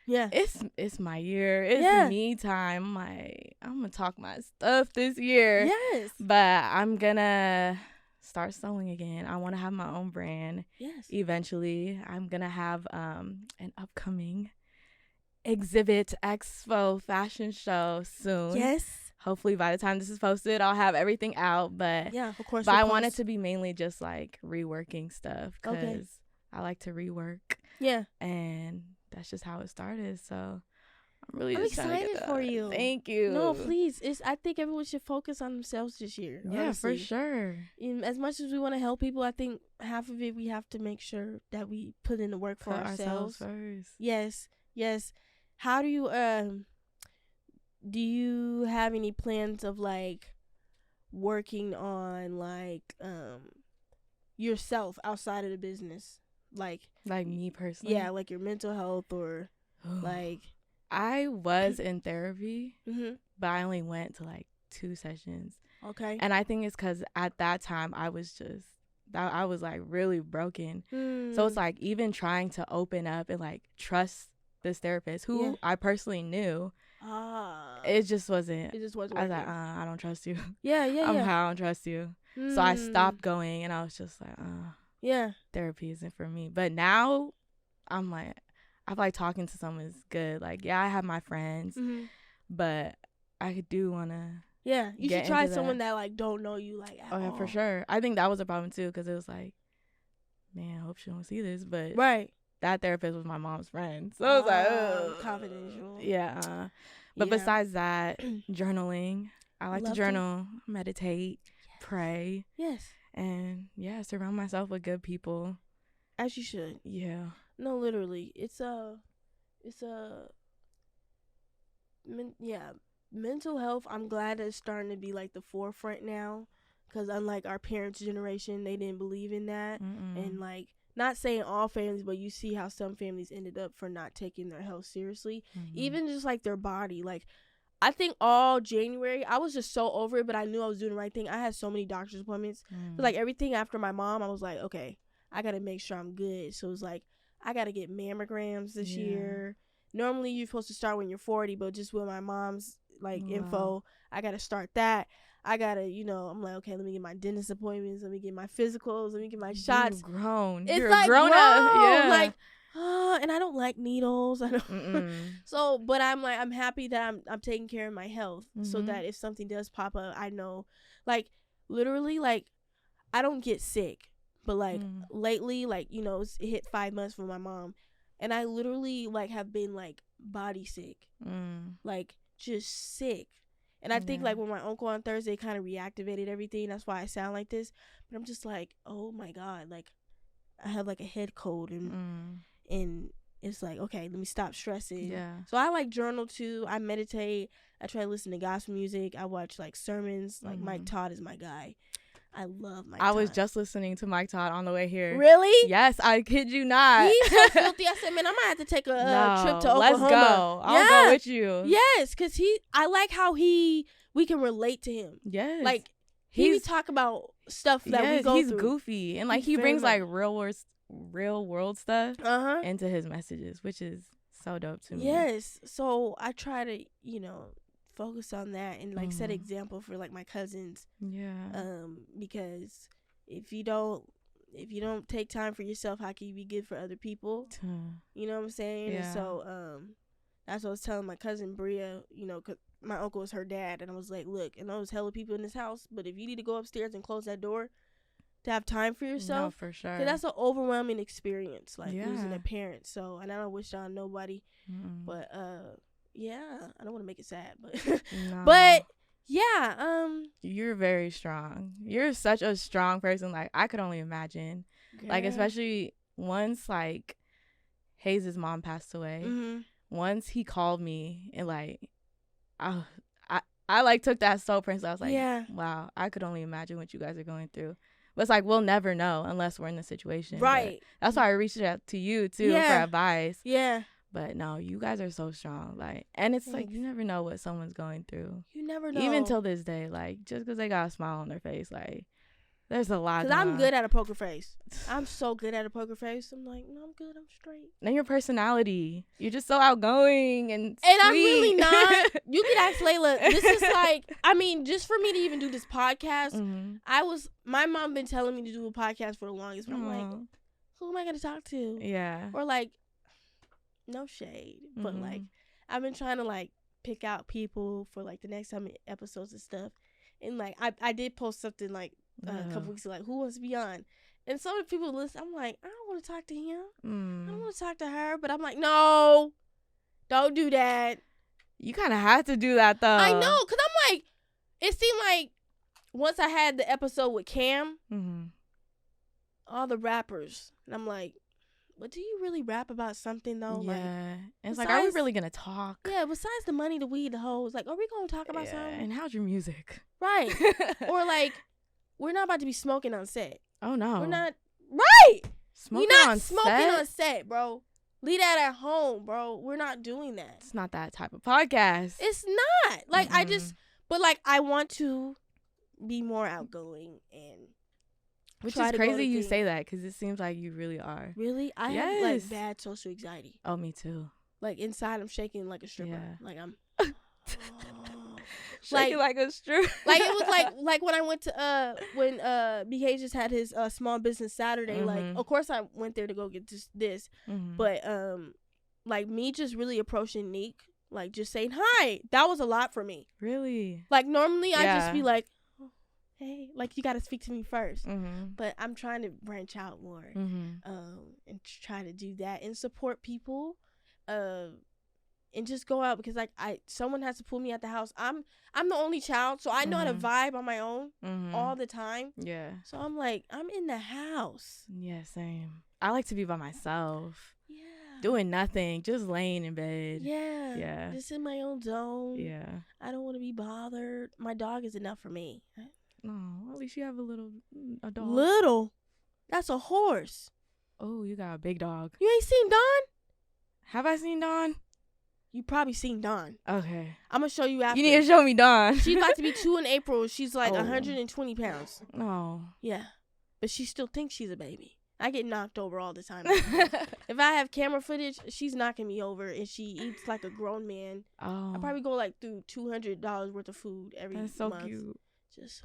it's my year. It's me time. I'm like, I'm gonna talk my stuff this year. Yes. But I'm gonna start sewing again. I want to have my own brand. Yes. Eventually, I'm gonna have an upcoming exhibit expo fashion show soon. Yes. Hopefully, by the time this is posted, I'll have everything out. But yeah, of course. But I want it to be mainly just like reworking stuff because I like to rework. Yeah. And that's just how it started. So I'm excited for you. Thank you. No, please. I think everyone should focus on themselves this year. Yeah, honestly. for sure. As much as we want to help people, I think half of it we have to make sure that we put in the work for ourselves first. Yes. How do you have any plans of like working on like yourself outside of the business, like me personally? Yeah, like your mental health or like. I was in therapy, but I only went to like 2 sessions. Okay. And I think it's because at that time I was like really broken. So it's like even trying to open up and like trust this therapist who I personally knew. It just wasn't. I was like, I don't trust you. I don't trust you. So I stopped going, and I was just like, therapy isn't for me. But now I'm like, I feel like talking to someone is good. Like, I have my friends, but I do want to. Yeah, you should try someone that like don't know you like at all. For sure. I think that was a problem too, because it was like, man, I hope she don't see this, but that therapist was my mom's friend, so it was like, confidential. Yeah. But besides that, journaling. I like to journal, meditate, pray. Yes. And surround myself with good people. As you should. Yeah. No, literally, mental health, I'm glad it's starting to be like the forefront now, because unlike our parents' generation, they didn't believe in that. And like, not saying all families, but you see how some families ended up for not taking their health seriously. Even just like their body. Like, I think all January I was just so over it, but I knew I was doing the right thing. I had so many doctor's appointments. So like everything after my mom, I was like, okay, I gotta make sure I'm good. So it was like, I gotta get mammograms this year. Normally you're supposed to start when you're 40, but just with my mom's like info, I gotta start that. I gotta, I'm like, okay, let me get my dentist appointments, let me get my physicals, let me get my shots. You're grown. You're like, grown up. Yeah. Like, and I don't like needles. I don't. So, but I'm like, I'm happy that I'm taking care of my health, so that if something does pop up, I know, like, literally, like, I don't get sick, but like lately, like, it hit 5 months for my mom, and I literally like have been like body sick, like just sick. And I think like when my uncle on Thursday kind of reactivated everything, that's why I sound like this. But I'm just like, oh my God, like I have like a head cold, and it's like, okay, let me stop stressing. Yeah. So I like journal too. I meditate. I try to listen to gospel music. I watch like sermons. Like Mike Todd is my guy. I love Mike Todd. I was just listening to Mike Todd on the way here. Really? Yes, I kid you not. He's so filthy. I said, man, I might have to take a trip to Oklahoma. Let's go. I'll go with you. Yes, because I like how we can relate to him. Yes. Like, he talk about stuff that we go through. He's goofy. And like, he brings like real world stuff into his messages, which is so dope to me. Yes. So I try to, focus on that and like set example for like my cousins. Because if you don't take time for yourself, how can you be good for other people? You know what I'm saying? And so that's what I was telling my cousin Bria, 'cause my uncle was her dad, and I was like, look, I know there's hella people in this house, but if you need to go upstairs and close that door to have time for yourself, no, for sure, 'cause that's an overwhelming experience, like losing a parent. So, and I don't wish that on nobody, but I don't want to make it sad, but no. but you're very strong. You're such a strong person. Like, I could only imagine. Girl. Like, especially once like Hayes' mom passed away. Once he called me and like, I like took that so personally. I was like, wow, I could only imagine what you guys are going through. But it's like, we'll never know unless we're in the situation. Right. But that's why I reached out to you too for advice. Yeah. But no, you guys are so strong. Like, and it's like, you never know what someone's going through. You never know. Even till this day, like, just because they got a smile on their face, like, there's a lot. Because I'm good at a poker face. I'm so good at a poker face. I'm like, no, I'm good. I'm straight. And your personality. You're just so outgoing and sweet. And I'm really not. You can ask Layla. This is like, I mean, just for me to even do this podcast, my mom been telling me to do a podcast for the longest. But I'm like, who am I going to talk to? Yeah. Or like, no shade. But like, I've been trying to like pick out people for like the next time episodes and stuff. And like, I did post something like, a couple weeks ago, like, who wants to be on? And some of the people listen, I'm like, I don't want to talk to him. I don't want to talk to her. But I'm like, no, don't do that. You kind of had to do that, though. I know, because I'm like, it seemed like once I had the episode with Cam, all the rappers, and I'm like, but do you really rap about something, though? Yeah. Like, and it's like, are we really going to talk? Yeah, besides the money, the weed, the hoes, like, are we going to talk about something? And how's your music? Right. Or like, we're not about to be smoking on set. Oh, no. We're not. Right. Smoking We're not on smoking set? on set, bro. Leave that at home, bro. We're not doing that. It's not that type of podcast. It's not. Like, But like, I want to be more outgoing and. Which is crazy you say that, because it seems like you really are. Really? I have like bad social anxiety. Oh, me too. Like inside, I'm shaking like a stripper. Yeah. Like I'm shaking like a stripper. Like it was like when I went to when BK just had his small business Saturday. Mm-hmm. Like of course I went there to go get this, mm-hmm. but like me just really approaching Neek, like just saying hi. That was a lot for me. Really? Like normally I just be like, hey, like you got to speak to me first. Mm-hmm. But I'm trying to branch out more, mm-hmm. And try to do that and support people, and just go out because like someone has to pull me at the house. I'm the only child, so I know how to vibe on my own all the time. Yeah. So I'm like, I'm in the house. Yeah, same. I like to be by myself. Yeah. Doing nothing, just laying in bed. Yeah. Yeah. Just in my own zone. Yeah. I don't want to be bothered. My dog is enough for me. Oh, at least you have a dog. Little? That's a horse. Oh, you got a big dog. You ain't seen Dawn? Have I seen Dawn? You probably seen Dawn. Okay. I'm going to show you after. You need to show me Dawn. She's about to be 2 in April. She's like 120 pounds. Oh. Yeah. But she still thinks she's a baby. I get knocked over all the time. If I have camera footage, she's knocking me over, and she eats like a grown man. Oh. I probably go like through $200 worth of food every month. That's so cute. Just...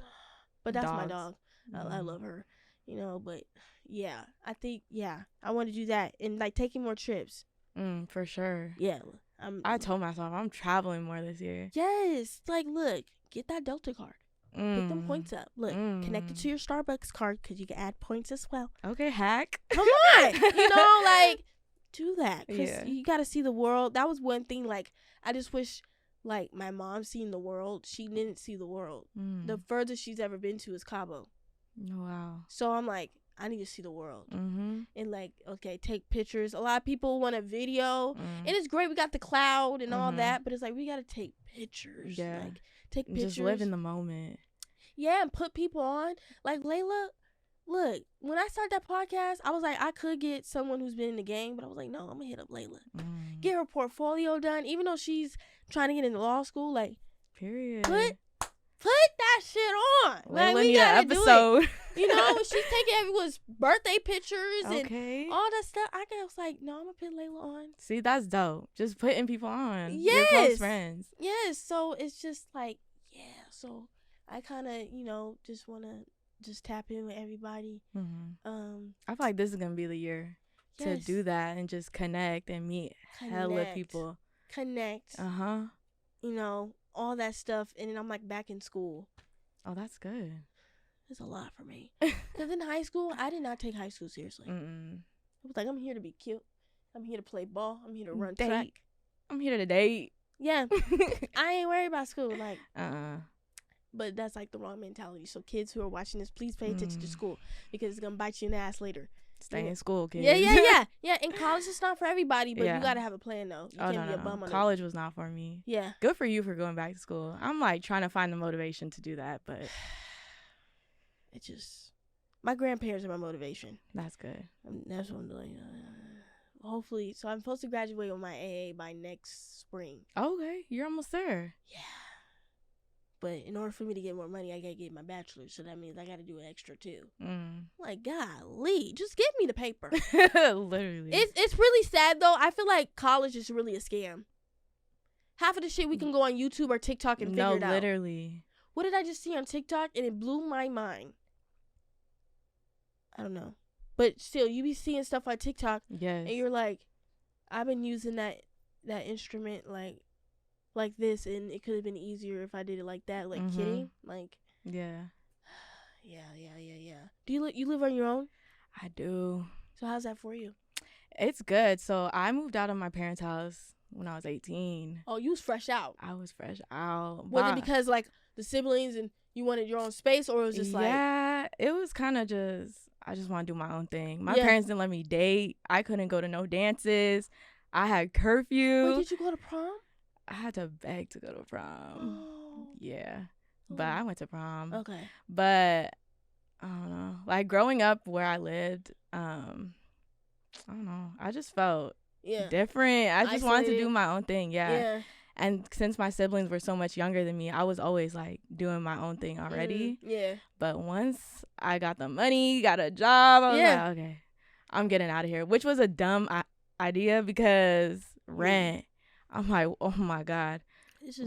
But that's my dog. I love her, you know. But yeah, I think I want to do that and like taking more trips. For sure. Yeah, I told myself I'm traveling more this year. Yes, like look, get that Delta card. Get them points up. Look, connect it to your Starbucks card because you can add points as well. Okay, hack. Come on, you know, like do that because you got to see the world. That was one thing. Like I just wish. Like, my mom seen the world. She didn't see the world. The furthest she's ever been to is Cabo. Wow. So I'm like, I need to see the world. Mm-hmm. And, like, okay, take pictures. A lot of people want a video. And it's great. We got the cloud and all that. But it's like, we got to take pictures. Yeah. Like, take pictures. Just live in the moment. Yeah, and put people on. Like, Layla, look, when I started that podcast, I was like, I could get someone who's been in the game. But I was like, no, I'm going to hit up Layla. Get her portfolio done. Even though she's trying to get into law school, like, period. Put that shit on. Like, we gotta episode. Do it. You know, she's taking everyone's birthday pictures and all that stuff. I was like, no, I'm gonna put Layla on. See, that's dope. Just putting people on. Yes. Your close friends. Yes. So it's just like, yeah. So I kind of, you know, just wanna just tap in with everybody. I feel like this is gonna be the year to do that and just connect and meet hella people. Connect. You know, all that stuff. And then I'm like back in school. Oh, that's good. It's a lot for me. Because in high school, I did not take high school seriously. It was like, I'm here to be cute. I'm here to play ball. I'm here to run track. I'm here to date. Yeah. I ain't worried about school. Like, but that's like the wrong mentality. So kids who are watching this, please pay attention to school. Because it's going to bite you in the ass later. Stay in school, kids. Yeah. And college is not for everybody, but you gotta have a plan though. You can't be a bum on college was not for me. Yeah. Good for you for going back to school. I'm like trying to find the motivation to do that, but it just my grandparents are my motivation. That's good. That's what I'm doing. Hopefully, so I'm supposed to graduate with my AA by next spring. Okay, you're almost there. Yeah. But in order for me to get more money, I gotta get my bachelor's. So that means I gotta do an extra too. Like, golly, just give me the paper. Literally. It's really sad though. I feel like college is really a scam. Half of the shit we can go on YouTube or TikTok and figure it out. No, literally. What did I just see on TikTok? And it blew my mind. I don't know. But still, you be seeing stuff on TikTok. Yes. And you're like, I've been using that instrument like this, and it could have been easier if I did it like that. Like, kidding? Like, yeah. Do you live on your own? I do. So how's that for you? It's good. So I moved out of my parents' house when I was 18. Oh, you was fresh out. I was fresh out. Was it because like the siblings and you wanted your own space, or it was just like? Yeah, it was kind of just, I just want to do my own thing. My parents didn't let me date. I couldn't go to no dances. I had curfew. Wait, did you go to prom? I had to beg to go to prom. Oh. Yeah. But I went to prom. Okay. But I don't know. Like growing up where I lived, I don't know. I just felt different. I just wanted to do my own thing. Yeah. And since my siblings were so much younger than me, I was always like doing my own thing already. Yeah. But once I got the money, got a job, I was like, okay, I'm getting out of here. Which was a dumb idea because rent. I'm like, oh my God.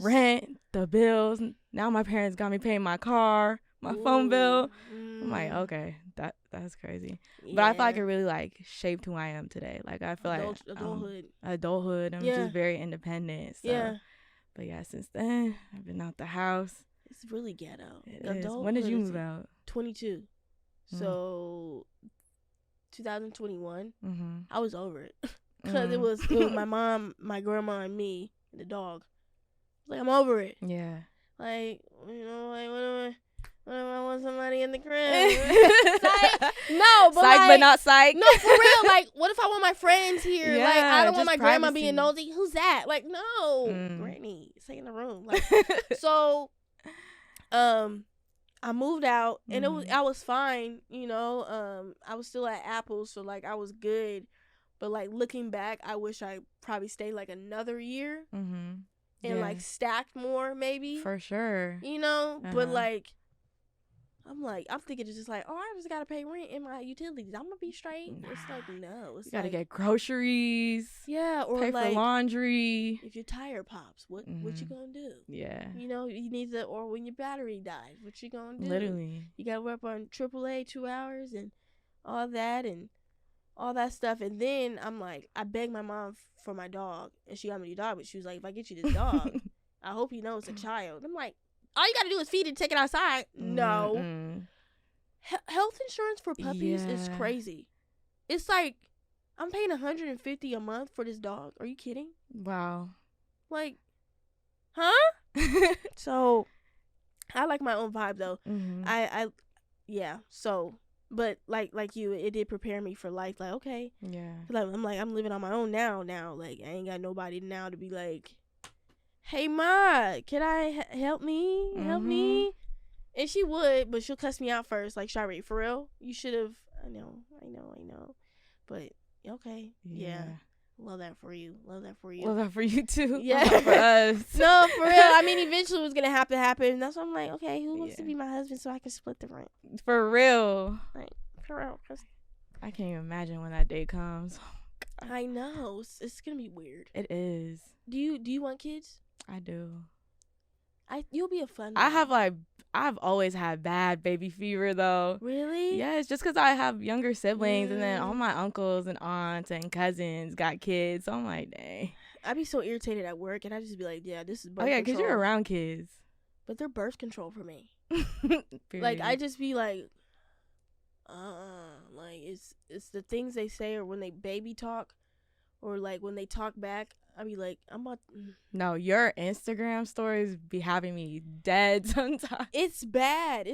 Rent, the bills. Now my parents got me paying my car, my phone bill. I'm like, okay, that's crazy. Yeah. But I feel like it really like shaped who I am today. Like I feel like adulthood. I'm just very independent. So. Yeah. But yeah, since then I've been out the house. It's really ghetto. When did you move out? 22. So 2021. I was over it because it was my mom, my grandma, and me, and the dog. Like, I'm over it. Yeah. Like, you know, like, what if I want somebody in the crib? Psych. No, but psych, like, but not psych. No, for real. Like, what if I want my friends here? Yeah, like, I don't want my privacy. grandma being nosy. Who's that? Like, no, Granny, stay in the room. Like, so, I moved out, and I was fine. You know, I was still at Apple, so like I was good. But like looking back, I wish I probably stayed like another year. And like stacked more, maybe. For sure. You know? But like, I'm thinking it's just like, oh, I just gotta pay rent and my utilities. I'm gonna be straight. Nah. It's like, no. It's you gotta like, get groceries. Yeah, or pay like, for laundry. If your tire pops, what you gonna do? Yeah. You know, you need to, or when your battery dies, what you gonna do? Literally. You gotta work on AAA 2 hours and all that stuff. And then I'm like, I begged my mom for my dog, and she got me the dog, but she was like, if I get you this dog, I hope you know it's a child. I'm like, all you gotta do is feed it and take it outside. No. Health insurance for puppies is crazy. It's like, I'm paying $150 a month for this dog. Are you kidding? Wow. Like, huh? So, I like my own vibe though. So, but like you, it did prepare me for life. Like, okay, like I'm living on my own now. Like, I ain't got nobody now to be like, hey ma, can I help me? And she would, but she'll cuss me out first. Like, Shai, for real, you should have. I know. But okay, yeah. Love that for you. Love that for you too. Yeah. For us. No, for real. I mean, eventually it was gonna have to happen. That's why I'm like, okay, who wants to be my husband so I can split the rent? For real. Like, for real. I can't even imagine when that day comes. I know. It's gonna be weird. It is. Do you want kids? I do. You'll be a fun mom. I've always had bad baby fever though. Really? Yeah, it's just because I have younger siblings and then all my uncles and aunts and cousins got kids. So I'm like, dang. I'd be so irritated at work, and I'd just be like, yeah, this is birth control. Oh yeah, because you're around kids. But they're birth control for me. Like, I just be like, like it's the things they say, or when they baby talk, or like when they talk back. I be like, I'm about. No, your Instagram stories be having me dead sometimes. It's bad,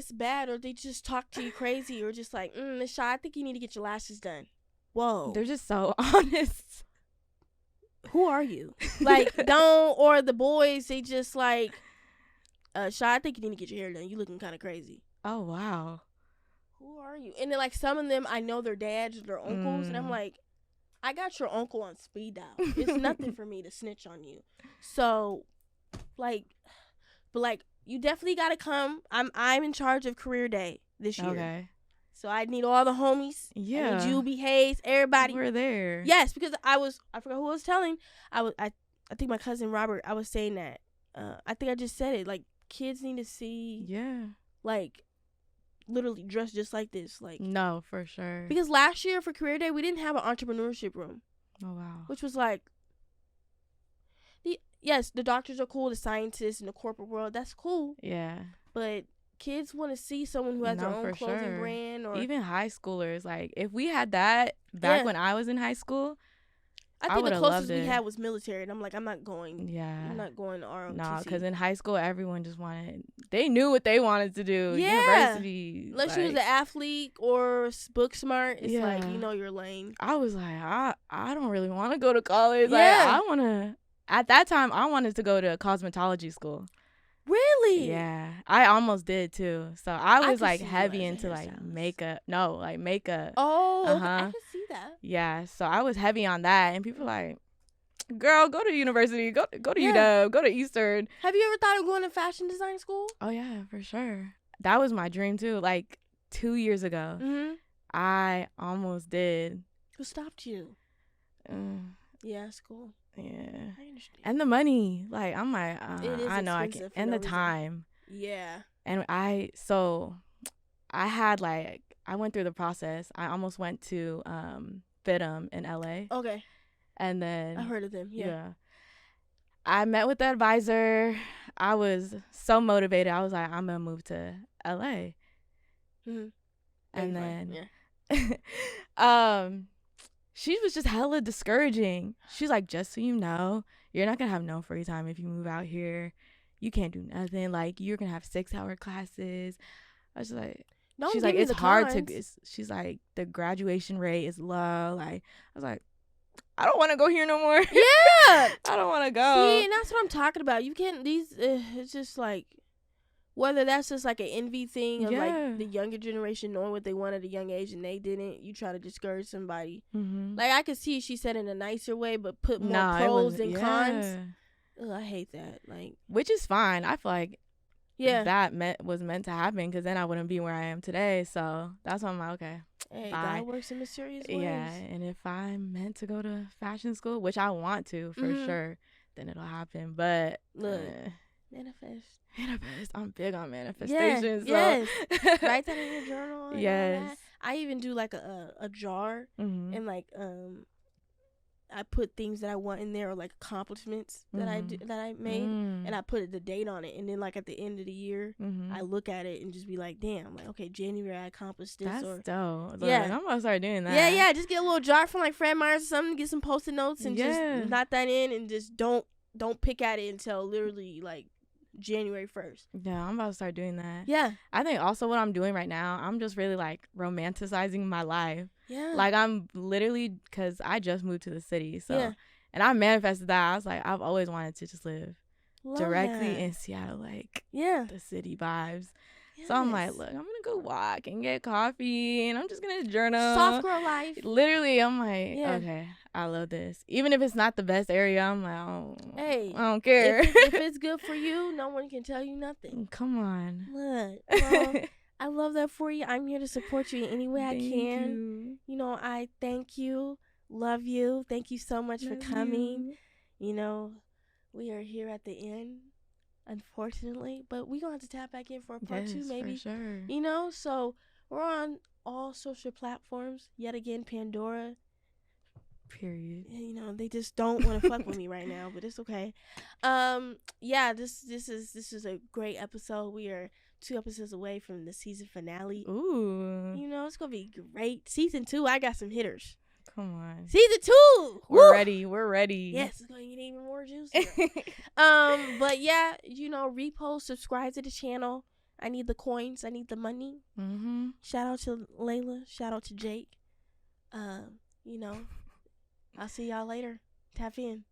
or they just talk to you crazy, or just like, Miss Shai, I think you need to get your lashes done. Whoa, they're just so honest. Who are you? Like, don't. Or the boys, they just like, Shai, I think you need to get your hair done. You looking kind of crazy. Oh wow. Who are you? And then like some of them, I know their dads, their uncles, and I'm like, I got your uncle on speed dial. It's nothing for me to snitch on you. So, like, but like, you definitely gotta come. I'm in charge of career day this year. Okay. So I need all the homies. Yeah. I need Juby, Hayes, everybody. We're there. Yes, because I forgot who I was telling. I think my cousin Robert. I was saying that. I think I just said it. Like, kids need to see. Yeah. Like, literally dressed just like this. Like, no, for sure. Because last year for career day, we didn't have an entrepreneurship room. Oh wow. Which was like, yes, the doctors are cool, the scientists in the corporate world, that's cool. Yeah. But kids want to see someone who has their own clothing brand, or even high schoolers. Like, if we had that back when I was in high school, I think the closest we had was military, and I'm like, I'm not going. Yeah. I'm not going to ROTC. No, because in high school, everyone just they knew what they wanted to do. Yeah. University. Unless you was an athlete or book smart, it's like, you know your lane. I was like, I don't really want to go to college. Yeah. Like, at that time, I wanted to go to cosmetology school. Really? Yeah. I almost did too. So I was like heavy into like makeup. No, like makeup. Oh, I can see that. Yeah. So I was heavy on that, and people like, girl, go to university, go to UW, go to Eastern. Have you ever thought of going to fashion design school? Oh yeah, for sure. That was my dream too. Like 2 years ago, I almost did. Who stopped you? Yeah, school. Yeah, I understand. And the money, like I'm like, I know I can, and the time. Yeah. And I had like, I went through the process. I almost went to FITM in LA. Okay. And then I heard of them. Yeah. I met with the advisor. I was so motivated. I was like, I'm gonna move to LA. And then she was just hella discouraging. She's like, just so you know, you're not gonna have no free time if you move out here. You can't do nothing. Like, you're gonna have 6-hour classes. I was like, she's like, it's hard to. She's like, the graduation rate is low. Like, I was like, I don't want to go here no more. Yeah, I don't want to go. See, and that's what I'm talking about. You can't. It's just like, whether that's just like an envy thing of like the younger generation knowing what they want at a young age and they didn't. You try to discourage somebody. Like, I could see she said in a nicer way, but put more pros than cons. Ugh, I hate that. Like, which is fine. I feel like that was meant to happen, because then I wouldn't be where I am today. So that's why I'm like, okay. Hey, God works in mysterious ways. Yeah, and if I'm meant to go to fashion school, which I want to for sure, then it'll happen. But look, manifest. I'm big on manifestation. Yes. Write that in your journal. Yes. I even do like a jar and like I put things that I want in there, or like accomplishments that I made, and I put the date on it, and then like at the end of the year, I look at it and just be like, damn, like, okay, January I accomplished this. That's dope. Yeah, like, I'm gonna start doing that. Yeah, just get a little jar from like Fred Meyer's or something, get some Post-it notes, and just knot that in, and just don't pick at it until literally like January 1st. Yeah, I'm about to start doing that. Yeah. I think also what I'm doing right now, I'm just really like romanticizing my life. Yeah. Like, I'm literally, because I just moved to the city. So, and I manifested that. I was like, I've always wanted to just live directly in Seattle, like the city vibes. Yes. So I'm like, look, I'm going to go walk and get coffee, and I'm just going to journal. Soft girl life. Literally, I'm like, okay, I love this. Even if it's not the best area, I'm like, I don't care. If it's good for you, no one can tell you nothing. Come on. Look, well, I love that for you. I'm here to support you in any way I can. You know, I thank you, love you. Thank you so much for coming. You know, we are here at the end, unfortunately, but we're going to have to tap back in for a part 2 maybe. For sure. You know, so we're on all social platforms. Yet again, Pandora. Period. You know, they just don't want to fuck with me right now, but it's okay. This is a great episode. We are 2 episodes away from the season finale. Ooh. You know, it's gonna be great. Season 2, I got some hitters. Come on. Season 2! We're ready. We're ready. Yes, it's gonna get even more juicy. But yeah, you know, repost, subscribe to the channel. I need the coins. I need the money. Shout out to Layla. Shout out to Jake. You know, I'll see y'all later. Tap in.